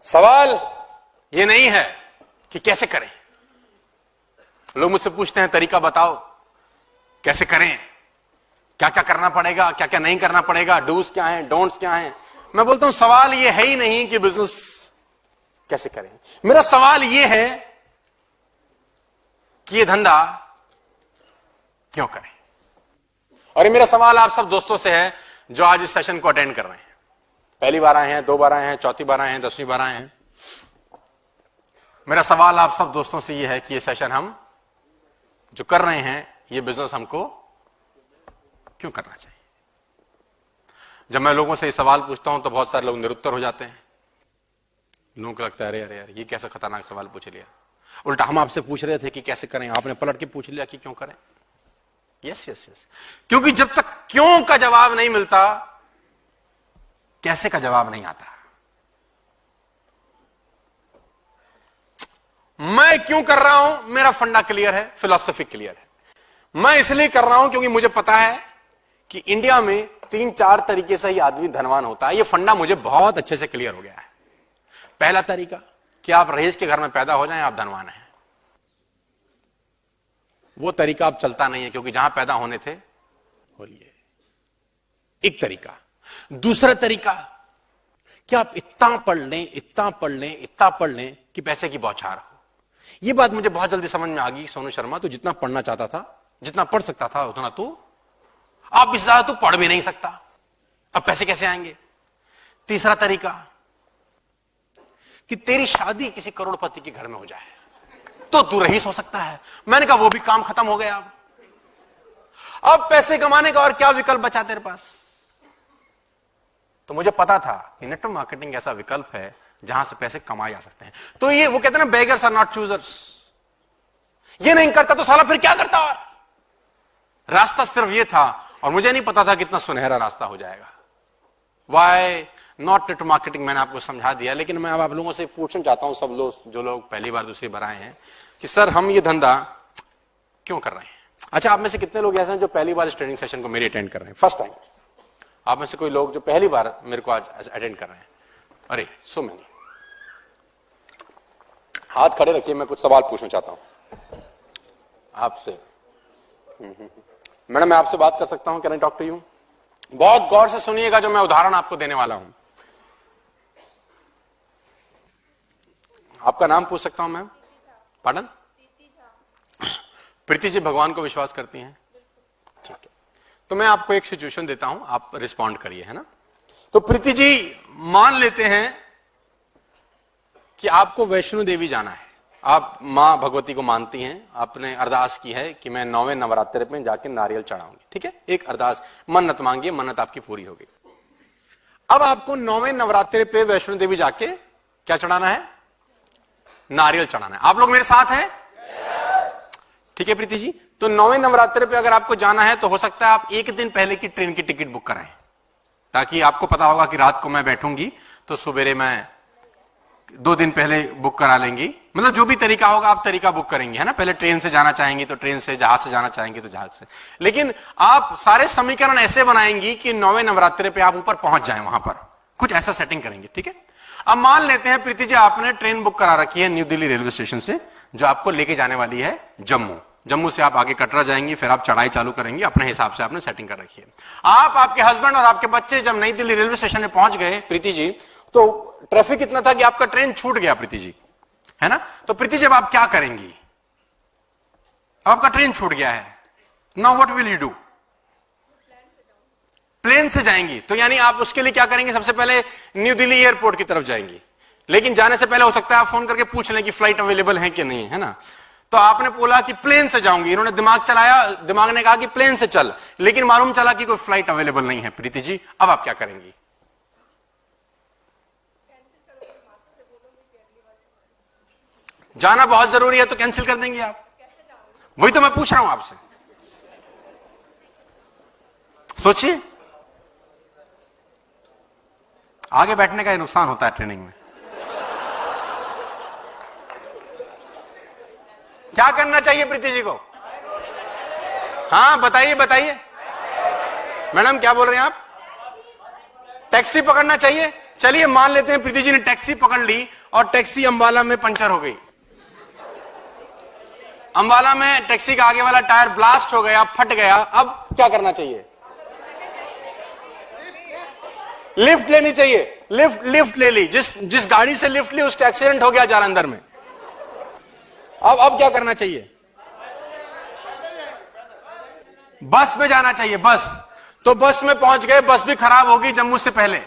सवाल ये नहीं है कि कैसे करें। लोग मुझसे पूछते हैं तरीका बताओ कैसे करें, क्या क्या करना पड़ेगा, क्या क्या नहीं करना पड़ेगा, डूज क्या है, डोंट्स क्या है। मैं बोलता हूं सवाल ये है ही नहीं कि बिजनेस कैसे करें। मेरा सवाल ये है कि ये धंधा क्यों करें। और ये मेरा सवाल आप सब दोस्तों से है जो आज इस सेशन को अटेंड कर रहे हैं। पहली बार आए हैं, 2 बार आए हैं, चौथी बार आए हैं, 10वीं बार आए हैं। मेरा सवाल आप सब दोस्तों से यह है कि ये सेशन हम जो कर रहे हैं, ये बिजनेस हमको क्यों करना चाहिए। जब मैं लोगों से ये सवाल पूछता हूं तो बहुत सारे लोग निरुत्तर हो जाते हैं। लोगों को लगता है अरे अरे यार ये कैसा खतरनाक सवाल पूछ लिया। उल्टा हम आपसे पूछ रहे थे कि कैसे करें, आपने पलट के पूछ लिया कि क्यों करें। यस यस यस, क्योंकि जब तक क्यों का जवाब नहीं मिलता कैसे का जवाब नहीं आता। मैं क्यों कर रहा हूं, मेरा फंडा क्लियर है, फिलॉसफी क्लियर है। मैं इसलिए कर रहा हूं क्योंकि मुझे पता है कि इंडिया में 3-4 तरीके से ही आदमी धनवान होता है। ये फंडा मुझे बहुत अच्छे से क्लियर हो गया है। पहला तरीका कि आप रईस के घर में पैदा हो जाएं, आप धनवान हैं। वो तरीका अब चलता नहीं है क्योंकि जहां पैदा होने थे हो लिए। एक तरीका। दूसरा तरीका कि आप इतना पढ़ लें, इतना पढ़ लें, इतना पढ़ लें कि पैसे की बौछार हो। यह बात मुझे बहुत जल्दी समझ में आ गई। सोनू शर्मा, तो जितना पढ़ना चाहता था, जितना पढ़ सकता था उतना तो आप इससे ज्यादा तो पढ़ भी नहीं सकता, अब पैसे कैसे आएंगे। तीसरा तरीका कि तेरी शादी किसी करोड़पति के घर में हो जाए तो तू रईस हो सकता है। मैंने कहा वो भी काम खत्म हो गया। अब पैसे कमाने का और क्या विकल्प बचा तेरे पास। तो मुझे पता था कि नेटवर्क मार्केटिंग ऐसा विकल्प है जहां से पैसे कमाए जा सकते हैं। तो ये वो कहते हैं ना, बेगर्स आर नॉट चूजर्स। ये नहीं करता तो साला फिर क्या करता। और रास्ता सिर्फ ये था और मुझे नहीं पता था कितना सुनहरा रास्ता हो जाएगा। वाई नॉट नेटवर्क मार्केटिंग मैंने आपको समझा दिया, लेकिन मैं अब आप लोगों से पूछना चाहता हूं, सब लोग जो लोग पहली बार दूसरी बार आए हैं, कि सर हम ये धंधा क्यों कर रहे हैं। अच्छा, आप में से कितने लोग ऐसे हैं जो पहली बार इस ट्रेनिंग सेशन को मेरी अटेंड कर रहे हैं, फर्स्ट टाइम। आप में से कोई लोग जो पहली बार मेरे को आज अटेंड कर रहे हैं। अरे सो मैनी, हाथ खड़े रखिए, मैं कुछ सवाल पूछना चाहता हूं आपसे। मैडम मैं आपसे बात कर सकता हूं, can I talk to you. बहुत गौर से सुनिएगा जो मैं उदाहरण आपको देने वाला हूं। आपका नाम पूछ सकता हूं मैम? पार्डन? प्रीति जी भगवान को विश्वास करती हैं? ठीक है, तो मैं आपको एक सिचुएशन देता हूं, आप रिस्पॉन्ड करिए, है ना। तो प्रीति जी मान लेते हैं कि आपको वैष्णो देवी जाना है। आप मां भगवती को मानती हैं, आपने अरदास की है कि मैं 9वें नवरात्रि में जाके नारियल चढ़ाऊंगी। ठीक है, एक अरदास, मन्नत मांगिए, मन्नत आपकी पूरी होगी। अब आपको 9वें नवरात्रि पे वैष्णो देवी जाके क्या चढ़ाना है? नारियल चढ़ाना है। आप लोग मेरे साथ हैं? ठीक है प्रीति जी, तो 9वें नवरात्रि पे अगर आपको जाना है तो हो सकता है आप एक दिन पहले की ट्रेन की टिकट बुक कराएं, ताकि आपको पता होगा कि रात को मैं बैठूंगी तो सवेरे मैं 2 दिन पहले बुक करा लेंगी। मतलब जो भी तरीका होगा आप तरीका बुक करेंगे, है ना। पहले ट्रेन से जाना चाहेंगे तो ट्रेन से, जहाज से जाना चाहेंगे तो जहाज से। लेकिन आप सारे समीकरण ऐसे बनाएंगी कि 9वें नवरात्रि पे आप ऊपर पहुंच जाएं, वहां पर कुछ ऐसा सेटिंग करेंगे। ठीक है, अब मान लेते हैं प्रीति जी आपने ट्रेन बुक करा रखी है न्यू दिल्ली रेलवे स्टेशन से, जो आपको लेके जाने वाली है जम्मू। जम्मू से आप आगे कटरा जाएंगे, फिर आप चढ़ाई चालू करेंगे, अपने हिसाब से आपने सेटिंग कर रखी है। आप, आपके हस्बैंड और आपके बच्चे जब नई दिल्ली रेलवे स्टेशन में पहुंच गए प्रीति जी, तो ट्रैफिक इतना था कि आपका ट्रेन छूट गया प्रीति जी, है ना। तो प्रीति जी अब आप क्या करेंगी? आपका ट्रेन छूट गया है, now what will you do? Plane से जाएंगी, तो यानी आप उसके लिए क्या करेंगे? सबसे पहले न्यू दिल्ली एयरपोर्ट की तरफ जाएंगी। लेकिन जाने से पहले हो सकता है आप फोन करके पूछ लें कि फ्लाइट अवेलेबल है कि नहीं, है ना। तो आपने बोला कि प्लेन से जाऊंगी, इन्होंने दिमाग चलाया, दिमाग ने कहा कि प्लेन से चल, लेकिन मालूम चला कि कोई फ्लाइट अवेलेबल नहीं है प्रीति जी, अब आप क्या करेंगी? जाना बहुत जरूरी है तो कैंसिल कर देंगे आप? वही तो मैं पूछ रहा हूं आपसे, सोचिए। आगे बैठने का ही नुकसान होता है ट्रेनिंग में। क्या करना चाहिए प्रीति जी को? हाँ बताइए बताइए। मैडम क्या बोल रहे हैं आप? टैक्सी पकड़ना चाहिए। चलिए मान लेते हैं प्रीति जी ने टैक्सी पकड़ ली और टैक्सी अंबाला में पंचर हो गई। अंबाला में टैक्सी का आगे वाला टायर ब्लास्ट हो गया, फट गया, अब क्या करना चाहिए? लिफ्ट लेनी चाहिए। लिफ्ट ले ली। जिस गाड़ी से लिफ्ट ली उसका एक्सीडेंट हो गया जालंधर में। अब क्या करना चाहिए? बस में जाना चाहिए। बस तो बस में पहुंच गए, बस भी खराब होगी जम्मू से पहले।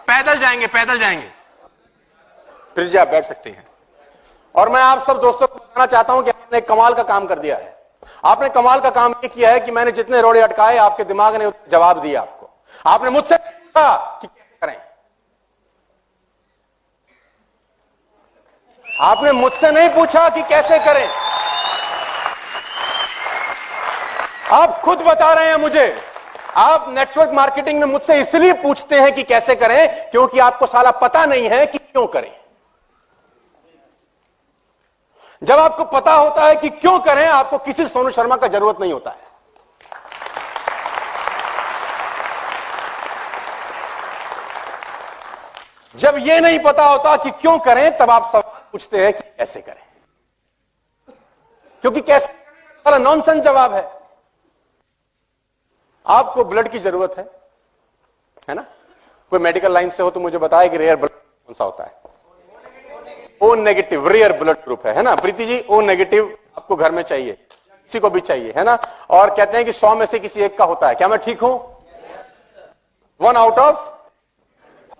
पैदल जाएंगे। फिर जी आप बैठ सकते हैं। और मैं आप सब दोस्तों को बताना चाहता हूं कि आपने एक कमाल का काम कर दिया है। आपने कमाल का काम ये किया है कि मैंने जितने रोड़े अटकाए आपके दिमाग ने जवाब दिया। आपने मुझसे पूछा कि कैसे करें। आपने मुझसे नहीं पूछा कि कैसे करें, आप खुद बता रहे हैं मुझे। आप नेटवर्क मार्केटिंग में मुझसे इसलिए पूछते हैं कि कैसे करें क्योंकि आपको साला पता नहीं है कि क्यों करें। जब आपको पता होता है कि क्यों करें, आपको किसी सोनू शर्मा का जरूरत नहीं होता है। जब यह नहीं पता होता कि क्यों करें, तब आप सवाल पूछते हैं कि कैसे करें, क्योंकि कैसे वाला नॉनसेंस जवाब है। आपको ब्लड की जरूरत है ना? कोई मेडिकल लाइन से हो तो मुझे बताए कि रेयर ब्लड कौन सा होता है? O negative rare blood group है ना प्रीति जी? ओ नेगेटिव आपको घर में चाहिए, किसी को भी चाहिए, है ना? और कहते हैं कि 100 में से किसी एक का होता है। क्या मैं ठीक हूं? 1 आउट ऑफ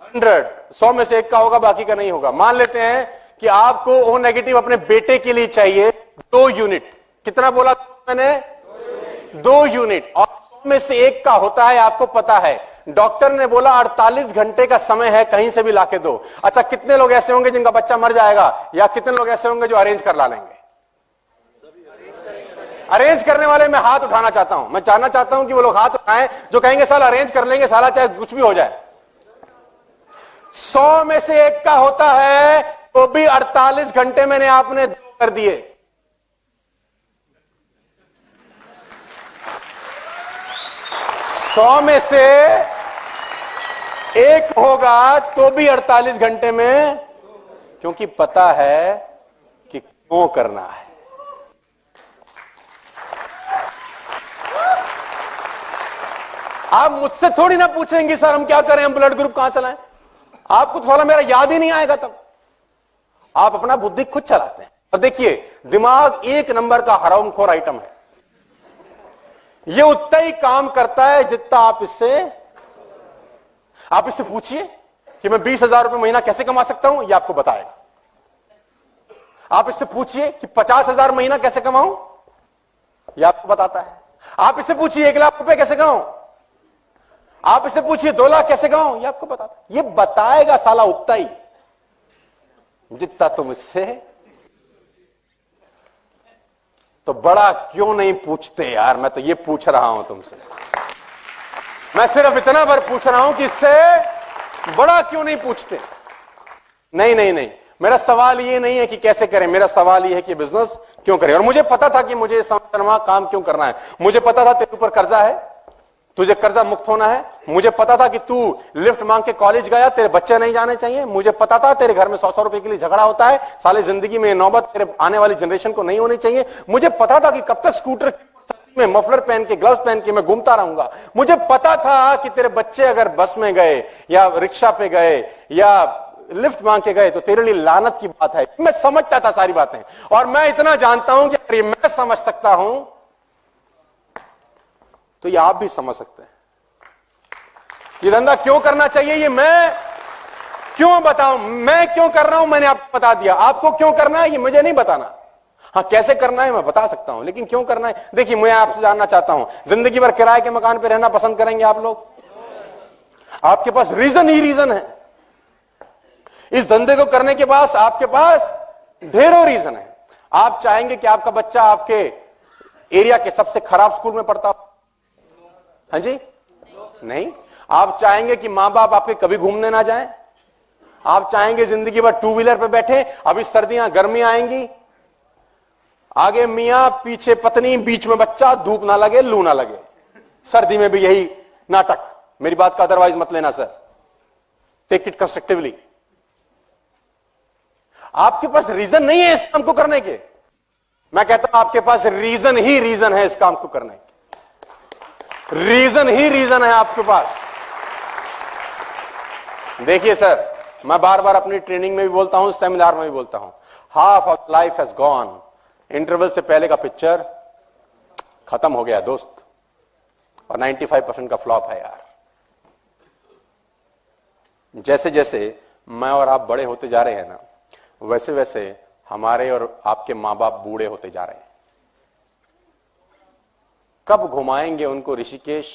100, 100 में से एक का होगा, बाकी का नहीं होगा। मान लेते हैं कि आपको ओ नेगेटिव अपने बेटे के लिए चाहिए 2 यूनिट। कितना बोला मैंने? 2 यूनिट। और 100 में से एक का होता है, आपको पता है। डॉक्टर ने बोला 48 घंटे का समय है, कहीं से भी लाके दो। अच्छा, कितने लोग ऐसे होंगे जिनका बच्चा मर जाएगा, या कितने लोग ऐसे होंगे जो अरेंज कर ला लेंगे? अरेंज करने वाले मैं हाथ उठाना चाहता हूं। मैं जानना चाहता हूं कि वो लोग हाथ उठाएं जो कहेंगे साला अरेंज कर लेंगे, साला चाहे कुछ भी हो जाए। 100 में से एक का होता है तो भी 48 घंटे मैंने आपने 2 कर दिए। 100 में से एक होगा तो भी 48 घंटे में, क्योंकि पता है कि क्यों करना है। आप मुझसे थोड़ी ना पूछेंगे सर हम क्या करें, हम ब्लड ग्रुप कहां चलाएं। आपको तो साला मेरा याद ही नहीं आएगा तब। आप अपना बुद्धि खुद चलाते हैं। और देखिए, दिमाग 1 नंबर का हरामखोर आइटम है। ये उतना ही काम करता है जितना आप इससे पूछिए कि मैं 20,000 रुपए महीना कैसे कमा सकता हूं, ये आपको बताएगा। आप इससे पूछिए कि 50,000 महीना कैसे कमाऊं, ये आपको बताता है। आप इससे पूछिए 1 लाख रुपए कैसे कमाऊं, आप इससे पूछिए 2 लाख कैसे कमाऊं, ये आपको बताता है। ये बताएगा साला उतना ही जितना तुम इससे। तो बड़ा क्यों नहीं पूछते यार? मैं तो ये पूछ रहा हूं तुमसे। मैं सिर्फ इतना बार पूछ रहा हूं कि इससे बड़ा क्यों नहीं पूछते? नहीं, मेरा सवाल ये नहीं है कि कैसे करें, मेरा सवाल ये है कि बिजनेस क्यों करें। और मुझे पता था कि मुझे शर्मा काम क्यों करना है। मुझे पता था तेरे ऊपर कर्जा है, तुझे कर्जा मुक्त होना है। मुझे पता था कि तू लिफ्ट मांग के कॉलेज गया, तेरे बच्चे नहीं जाने चाहिए। मुझे पता था तेरे घर में 100 रुपए के लिए झगड़ा होता है, साले जिंदगी में नौबत तेरे आने वाली जनरेशन को नहीं होनी चाहिए। मुझे पता था कि कब तक स्कूटर में मफलर पहन के, ग्लव्स पहन के मैं घूमता रहूंगा। मुझे पता था कि तेरे बच्चे अगर बस में गए या रिक्शा पे गए या लिफ्ट मांग के गए तो तेरे लिए लानत की बात है। मैं समझता था सारी बातें, और मैं इतना जानता हूं कि अगर मैं समझ सकता हूं तो ये आप भी समझ सकते हैं। ये धंधा क्यों करना चाहिए ये मैं क्यों बताऊं, मैं क्यों कर रहा हूं मैंने आपको बता दिया। आपको क्यों करना है ये मुझे नहीं बताना। हाँ, कैसे करना है मैं बता सकता हूं, लेकिन क्यों करना है, देखिए मैं आपसे जानना चाहता हूं, जिंदगी भर किराए के मकान पे रहना पसंद करेंगे आप लोग? आपके पास रीजन ही रीजन है। इस धंधे को करने के पास आपके पास ढेरों रीजन है। आप चाहेंगे कि आपका बच्चा आपके एरिया के सबसे खराब स्कूल में पढ़ता हो? हाँ जी, नहीं। आप चाहेंगे कि मां बाप आपके कभी घूमने ना जाएं? आप चाहेंगे जिंदगी भर 2 व्हीलर पे बैठे? अभी सर्दियां गर्मी आएंगी, आगे मियां पीछे पत्नी बीच में बच्चा, धूप ना लगे लू ना लगे। सर्दी में भी यही नाटक। मेरी बात का अदरवाइज मत लेना सर, टेक इट कंस्ट्रक्टिवली। आपके पास रीजन नहीं है इस काम को करने के। मैं कहता हूं आपके पास रीजन ही रीजन है इस काम को करने के, रीजन ही रीजन है आपके पास। देखिए सर, मैं बार बार अपनी ट्रेनिंग में भी बोलता हूं, सेमिनार में भी बोलता हूं, half of life has gone. Interval से पहले का पिक्चर खत्म हो गया दोस्त, और 95% का फ्लॉप है यार। जैसे जैसे मैं और आप बड़े होते जा रहे हैं ना, वैसे वैसे हमारे और आपके मां बाप बूढ़े होते जा रहे हैं। कब घुमाएंगे उनको ऋषिकेश,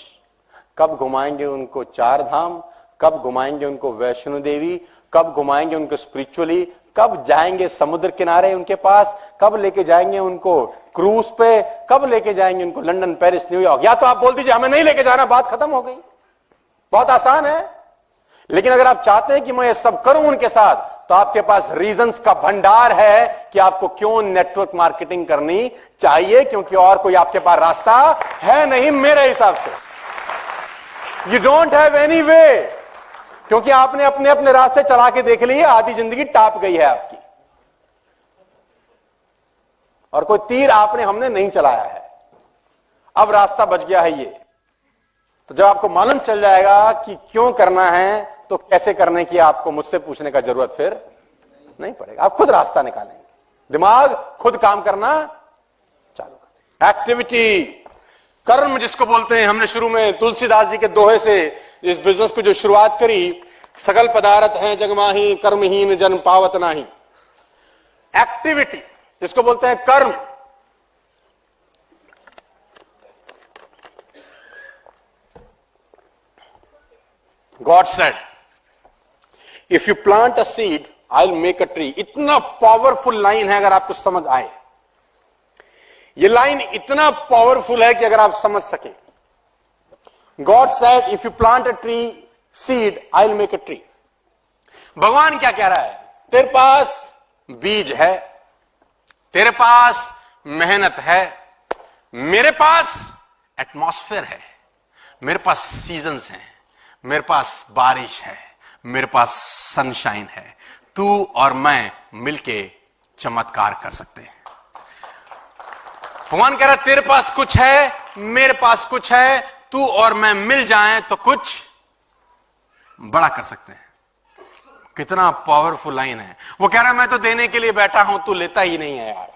कब घुमाएंगे उनको चार धाम, कब घुमाएंगे उनको वैष्णो देवी, कब घुमाएंगे उनको स्पिरिचुअली, कब जाएंगे समुद्र किनारे उनके पास, कब लेके जाएंगे उनको क्रूज पे, कब लेके जाएंगे उनको लंदन, पेरिस, न्यूयॉर्क। या तो आप बोल दीजिए हमें नहीं लेके जाना, बात खत्म हो गई। बहुत आसान है। लेकिन अगर आप चाहते हैं कि मैं ये सब करूं उनके साथ, तो आपके पास रीजंस का भंडार है कि आपको क्यों नेटवर्क मार्केटिंग करनी चाहिए, क्योंकि और कोई आपके पास रास्ता है नहीं मेरे हिसाब से। You don't have any way, क्योंकि आपने अपने अपने रास्ते चला के देख लिए, आधी जिंदगी टाप गई है आपकी, और कोई तीर आपने हमने नहीं चलाया है। अब रास्ता बच गया है ये। तो जब आपको मालूम चल जाएगा कि क्यों करना है, तो कैसे करने की आपको मुझसे पूछने का जरूरत फिर नहीं पड़ेगा। आप खुद रास्ता निकालेंगे, दिमाग खुद काम करना चालू कर। एक्टिविटी, कर्म जिसको बोलते हैं, हमने शुरू में तुलसीदास जी के दोहे से इस बिजनेस को जो शुरुआत करी, सकल पदार्थ हैं जग माही, कर्महीन जन पावत नाही। एक्टिविटी जिसको बोलते हैं कर्म, God said if you plant a seed I will make a tree. इतना पावरफुल लाइन है, अगर आपको समझ आए। ये लाइन इतना पावरफुल है कि अगर आप समझ सकें, God said if you plant a tree seed I will make a tree. भगवान क्या कह रहा है? तेरे पास बीज है, तेरे पास मेहनत है, मेरे पास एटमॉस्फेयर है, मेरे पास सीजन्स हैं, मेरे पास बारिश है, मेरे पास सनशाइन है। तू और मैं मिलके चमत्कार कर सकते हैं। भगवान कह रहा है तेरे पास कुछ है, मेरे पास कुछ है, तू और मैं मिल जाएं तो कुछ बड़ा कर सकते हैं। कितना पावरफुल लाइन है। वो कह रहा है मैं तो देने के लिए बैठा हूं, तू लेता ही नहीं है यार।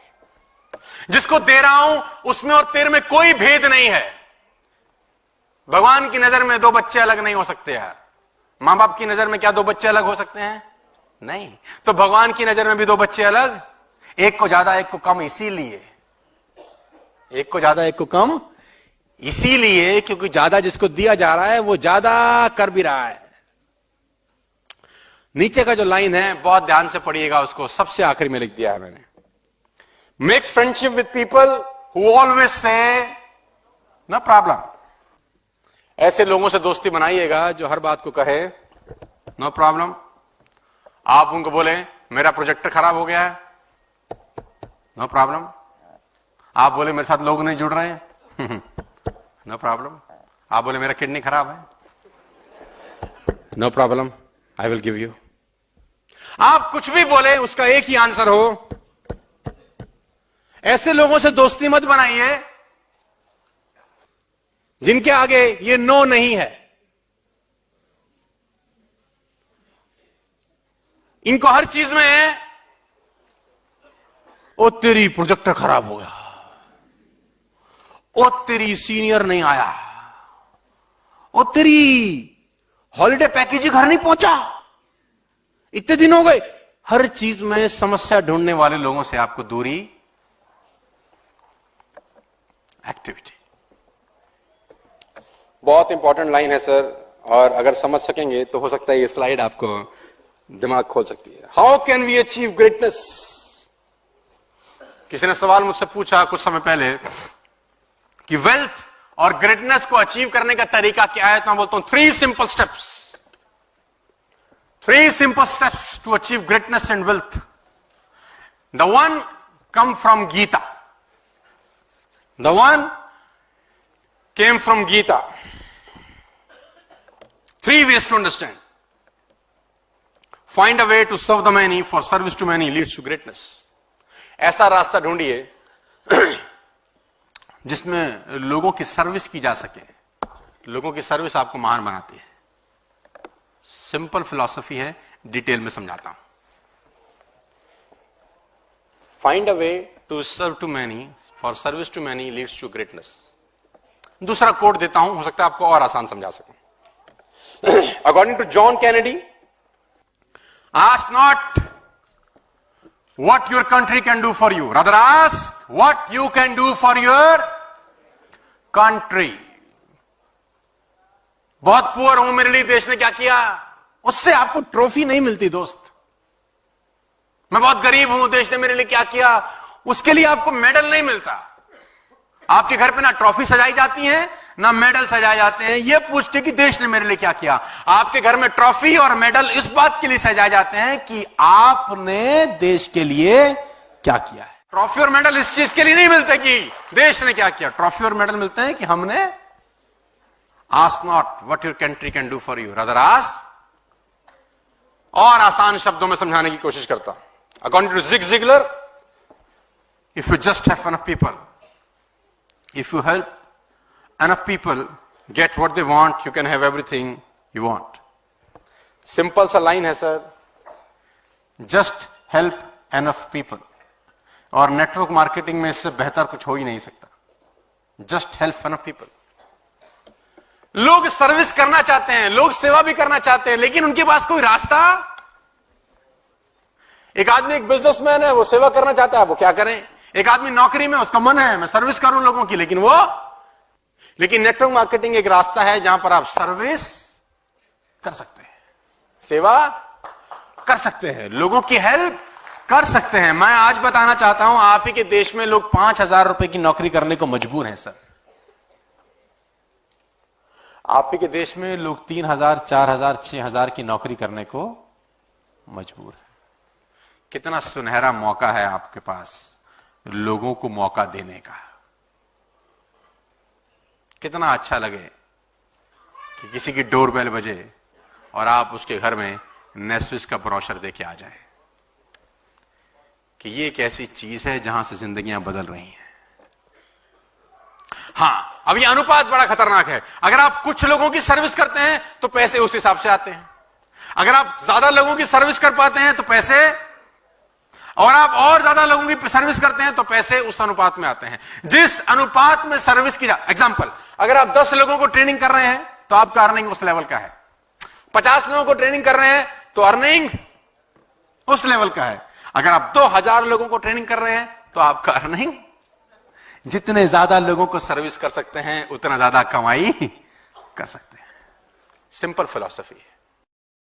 जिसको दे रहा हूं उसमें और तेरे में कोई भेद नहीं है। भगवान की नजर में दो बच्चे अलग नहीं हो सकते यार। मां बाप की नजर में क्या दो बच्चे अलग हो सकते हैं? नहीं। तो भगवान की नजर में भी दो बच्चे अलग, एक को ज्यादा एक को कम, इसीलिए एक को ज्यादा एक को कम, इसीलिए क्योंकि ज्यादा जिसको दिया जा रहा है वो ज्यादा कर भी रहा है। नीचे का जो लाइन है बहुत ध्यान से पढ़िएगा, उसको सबसे आखिरी में लिख दिया है मैंने। Make friendship with people who always say no problem. ऐसे लोगों से दोस्ती बनाइएगा जो हर बात को कहे नो प्रॉब्लम। आप उनको बोले मेरा प्रोजेक्टर खराब हो गया है, नो प्रॉब्लम। आप बोले मेरे साथ लोग नहीं जुड़ रहे हैं, नो प्रॉब्लम। आप बोले मेरा किडनी खराब है, no problem, I will give you. आप कुछ भी बोले उसका एक ही आंसर हो। ऐसे लोगों से दोस्ती मत बनाइए जिनके आगे ये नो नहीं है। इनको हर चीज में ओ तेरी प्रोजेक्टर खराब हो गया, ओ तेरी सीनियर नहीं आया, ओ तेरी हॉलिडे पैकेज ही घर नहीं पहुंचा, इतने दिन हो गए। हर चीज में समस्या ढूंढने वाले लोगों से आपको दूरी। एक्टिविटी बहुत इंपॉर्टेंट लाइन है सर, और अगर समझ सकेंगे तो हो सकता है ये स्लाइड आपको दिमाग खोल सकती है। How can we achieve greatness? किसी ने सवाल मुझसे पूछा कुछ समय पहले कि वेल्थ और ग्रेटनेस को अचीव करने का तरीका क्या है, तो मैं बोलता हूं 3 simple steps. 3 simple steps to achieve greatness and wealth. The one come from Gita. The one came from Gita. 3 ways to understand. Find a way to serve the many, for service to many leads to greatness. ऐसा रास्ता ढूंढिए जिसमें लोगों की service की जा सके। लोगों की सर्विस आपको महान बनाती है। सिंपल फिलॉसफी है, डिटेल में समझाता हूं। Find a way to serve to many, for service to many leads to greatness. दूसरा कोट देता हूं, हो सकता है आपको और आसान समझा सकूं। According to John Kennedy, ask not what your country can do for you, rather ask what you can do for your country। बहुत पुअर हूं, मेरे लिए देश ने क्या किया, उससे आपको ट्रॉफी नहीं मिलती दोस्त। मैं बहुत गरीब हूं, देश ने मेरे लिए क्या किया, उसके लिए आपको मेडल नहीं मिलता। आपके घर पे ना ट्रॉफी सजाई जाती है ना मेडल सजाए जाते हैं ये पूछते कि देश ने मेरे लिए क्या किया। आपके घर में ट्रॉफी और मेडल इस बात के लिए सजाए जाते हैं कि आपने देश के लिए क्या किया है। ट्रॉफी और मेडल इस चीज के लिए नहीं मिलते कि देश ने क्या किया। ट्रॉफी और मेडल मिलते हैं कि हमने ask not what your country can do for you, rather ask. और आसान शब्दों में समझाने की कोशिश करता हूं। According to Zig Ziglar, if you just have enough people, if you help enough people get what they want, you can have everything you want। Simple सा लाइन है sir, just help enough people. और network marketing में इससे बेहतर कुछ हो ही नहीं सकता। Just help enough people. लोग सर्विस करना चाहते हैं, लोग सेवा भी करना चाहते हैं, लेकिन उनके पास कोई रास्ता। एक आदमी एक बिजनेसमैन है, वो सेवा करना चाहता है, वो क्या करें। एक आदमी नौकरी में, उसका मन है मैं सर्विस करूं लोगों की, लेकिन नेटवर्क मार्केटिंग एक रास्ता है जहां पर आप सर्विस कर सकते हैं, सेवा कर सकते हैं, लोगों की हेल्प कर सकते हैं। मैं आज बताना चाहता हूं, आप ही के देश में लोग 5,000 रुपए की नौकरी करने को मजबूर हैं सर। आप ही के देश में लोग 3,000, 4,000, 6,000 की नौकरी करने को मजबूर है। कितना सुनहरा मौका है आपके पास लोगों को मौका देने का। कितना अच्छा लगे कि किसी की डोरबेल बजे और आप उसके घर में नेस्विस का ब्रोशर देके आ जाए कि ये एक ऐसी चीज है जहां से जिंदगियां बदल रही हैं। हां, अब ये अनुपात बड़ा खतरनाक है। अगर आप कुछ लोगों की सर्विस करते हैं तो पैसे उस हिसाब से आते हैं। अगर आप ज्यादा लोगों की सर्विस कर पाते हैं तो पैसे, और आप और ज्यादा लोगों की सर्विस करते हैं तो पैसे उस अनुपात में आते हैं जिस अनुपात में सर्विस की एग्जांपल, अगर आप 10 लोगों को ट्रेनिंग कर रहे हैं तो आपका अर्निंग उस लेवल का है। 50 लोगों को ट्रेनिंग कर रहे हैं तो अर्निंग उस लेवल का है। अगर आप 2000 लोगों को ट्रेनिंग कर रहे हैं तो आपका अर्निंग, जितने ज्यादा लोगों को सर्विस कर सकते हैं उतना ज्यादा कमाई कर सकते हैं। सिंपल फिलॉसफी है।